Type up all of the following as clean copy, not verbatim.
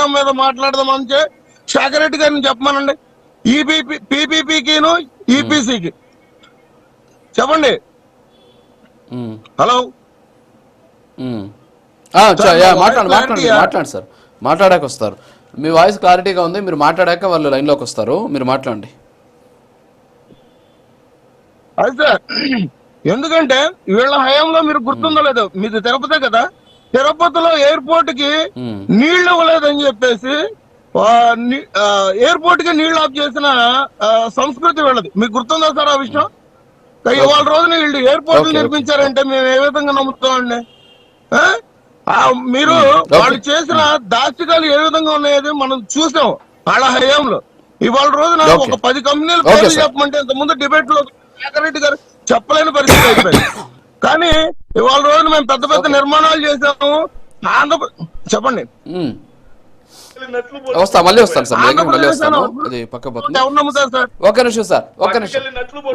విధానం మీద మాట్లాడదామంటే శేఖర్ రెడ్డి గారిని చెప్పమనండి. పీపీపీకిను ఈపీసీకి చెప్పండి. హలో మాట్లాడండి సార్, మాట్లాడాక వస్తారు. మీ వాయిస్ క్లారిటీగా ఉంది, మీరు మాట్లాడాక వాళ్ళు లైన్లోకి వస్తారు, మీరు మాట్లాడండి. అయితే ఎందుకంటే వీళ్ళ హయాంలో మీరు గుర్తుందో లేదో, మీది తిరుపతి కదా, తిరుపతిలో ఎయిర్పోర్ట్ కి నీళ్లు ఇవ్వలేదని చెప్పేసి ఎయిర్పోర్ట్ కి నీళ్లు ఆఫ్ చేసిన సంస్కృతి వీళ్ళది. మీకు గుర్తుందా సార్ ఆ విషయం? ఇవాళ రోజున వీళ్ళు ఎయిర్పోర్ట్లు నిర్మించారంటే మేము ఏ విధంగా నమ్ముతామండి? మీరు వాళ్ళు చేసిన దాష్టికాలు ఏ విధంగా ఉన్నాయని మనం చూసాం వాళ్ళ హయాంలో. ఇవాళ రోజున ఒక 10 కంపెనీలు పేర్లు చెప్పమంటే ఇంతకుముందు డిబేట్ లో శేఖర్ రెడ్డి గారు చెప్పలేని పరిస్థితి అయిపోయింది. కానీ ఇవాళ రోజున మేము పెద్ద పెద్ద నిర్మాణాలు చేసాము. చెప్పండి. మళ్ళీ వస్తాను సార్, మళ్ళీ వస్తాను. అది పక్క పోతుంది. ఒక్క నిమిషం సార్,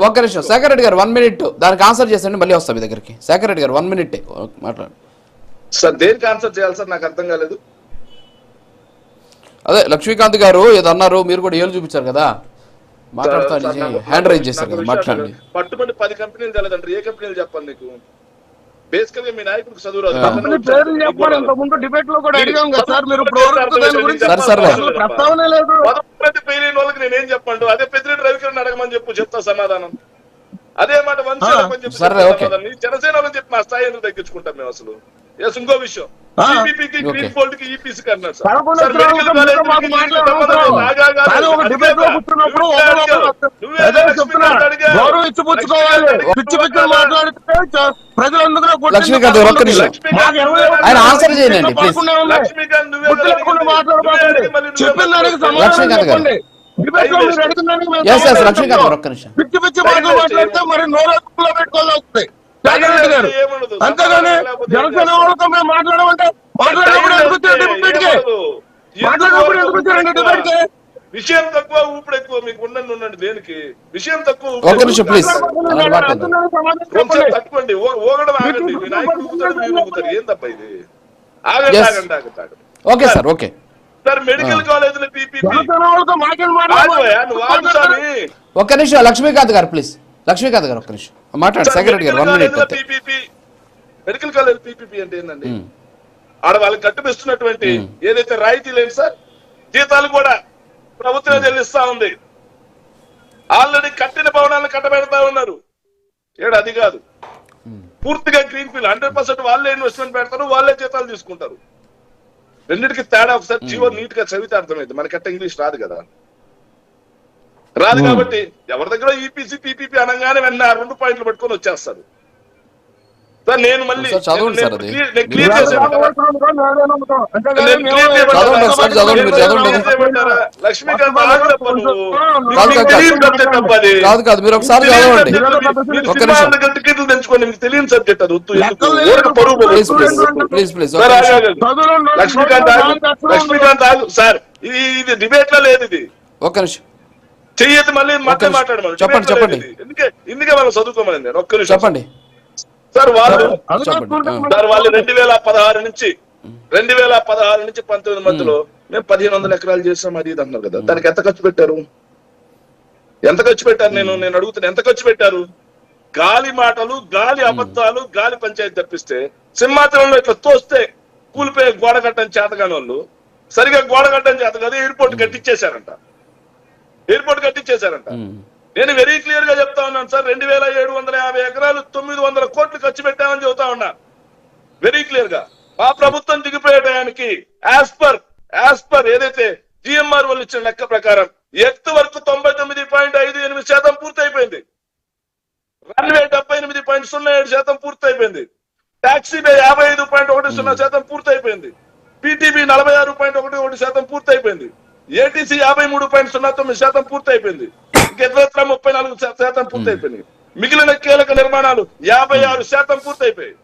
ఒక్క నిమిషం. శేఖర్ రెడ్డి గారు 1 minute దానికి ఆన్సర్ చేసండి, మళ్ళీ వస్తాం మీ దగ్గరికి. శేఖర్ రెడ్డి గారు 1 minute మాట్లాడండి సార్. దేనికి ఆన్సర్ చేయాలి సార్? నాకు అర్థం కాలేదు. అదే లక్ష్మీకాంత్ గారు ఏదో అన్నారు, మీరు కూడా ఏళ్ళు చూపించారు కదా, మాట్లాడుతాను, హ్యాండ్ రైజ్ చేశారు కదా, మాట్లాడండి. పట్టుబడి 10 కంపెనీలు తెలదంటారు. ఏ కంపెనీలు చెప్పాలి నీకు? బేసికల్ గా మీ నాయకుడికి చదువు రాదు. పేరైన వాళ్ళకి నేనేం చెప్పండు? అదే పెద్దిరెడ్డి రవికిరణ్ అడగమని చెప్తా సమాధానం. అదే మాట జనసేన వాళ్ళని చెప్పి మా స్థాయి ఎందుకు తగ్గించుకుంటాం మేము అసలు? ఇంకో విషయం, గ్రీన్ ఫోల్డ్ కి ఈపీసీ అన్నారు సార్. లక్ష్మీకాంత్ ఒక్క నిమిషం, ఆయన ఆన్సర్ చేయండి ప్లీజ్. లక్ష్మీకాంత్ గారు లక్ష్మీకాంత్ ఒక్క నిమిషం. అంతేగాని జనసేన వాళ్ళతో మేము మాట్లాడమంటే విషయం తక్కువ ఊపిడి ఎక్కువ. మీకు ఉండండి దేనికి? విషయం తక్కువ తక్కువండి. ఓగడం ఆగండి. మీ నాయకుడు ఊగుతాడు, మీరు ఊగుతారు. ఏం తప్ప ఇది? ఆగండి ఆగండి ఆగండి ఆగండి. Okay sir, okay sir. Medical కాలేజీలో పీపీపీ ఒక్క నిమిషం. లక్ష్మీకాంత్ గారు ప్లీజ్, లక్ష్మీకాంత్ గారు ఒక్క నిమిషం మాట్లాడు. శేఖర్ రెడ్డి గారు 1 minute. మెడికల్ కాలేజ్ పీపీపీ అంటే ఏంటండి? ఆడ వాళ్ళకి కట్టుబిస్తున్నటువంటి ఏదైతే రాయితీ లేదు సార్, జీతాలు కూడా ప్రభుత్వం చెల్లిస్తా ఉంది. ఆల్రెడీ కట్టిన భవనాలను కట్టబెడతా ఉన్నారు. అది కాదు, పూర్తిగా గ్రీన్ ఫీల్డ్ 100% వాళ్ళే ఇన్వెస్ట్మెంట్ పెడతారు, వాళ్ళే జీతాలు తీసుకుంటారు. రెండింటికి తేడా ఒకసారి జీవో నీట్ గా చదివితే అర్థమైంది. మనకట్ట ఇంగ్లీష్ రాదు కదా, రాదు. కాబట్టి ఎవరి దగ్గర ఈపీసీ పీపీపీ అనగానే వెంటనే 2 పాయింట్లు పట్టుకొని వచ్చేస్తారు. సార్ నేను మళ్ళీ లక్ష్మీకాంత్ టికెట్లు తెంచుకోండి. మీకు తెలియని సబ్జెక్ట్ అది. లక్ష్మీకాంత్ ఆగు సార్, ఇది డిబేట్ లో లేదు. ఇది ఒక్క నిమిషం చెయ్యదు. మళ్ళీ మాట్లాడమని చెప్పండి చెప్పండి. ఎందుకే మనం చదువుకోమని నేను ఒక్క నిమిషం చెప్పండి సార్. వాళ్ళు 2016 నుంచి 19 మధ్యలో మేము 1500 ఎకరాలు చేసాం అది ఇది అంటున్నారు కదా. దానికి ఎంత ఖర్చు పెట్టారు? నేను అడుగుతున్నా, ఎంత ఖర్చు పెట్టారు? గాలి మాటలు, గాలి అబద్ధాలు, గాలి పంచాయతీ తప్పిస్తే సింహాచలంలో ఇట్లా తోస్తే కూలిపోయే గోడ కట్టని చేతగాని వాళ్ళు సరిగా గోడ కట్టని చేత కదా ఎయిర్పోర్ట్ కట్టించేశారంట. నేను వెరీ క్లియర్ గా చెప్తా ఉన్నాను సార్. 2750 ఎకరాలు 900 కోట్లు ఖర్చు పెట్టామని చెబుతా ఉన్నా వెరీ క్లియర్ గా. ఆ ప్రభుత్వం దిగిపోయే టయానికి యాజ్ పర్ ఏదైతే జిఎంఆర్ వాళ్ళు ఇచ్చిన లెక్క ప్రకారం ఎర్త్ వర్క్ 99.58% పూర్తయిపోయింది. రన్వే 78.07% పూర్తయిపోయింది. టాక్సీ బే 55.10% పూర్తయిపోయింది. పీటీబీ 46.11% పూర్తయిపోయింది. ఏటీసీ 53.09% పూర్తయిపోయింది. ఇతరత్ర 34% పూర్తయిపోయింది. మిగిలిన కీలక నిర్మాణాలు 56% పూర్తయిపోయాయి.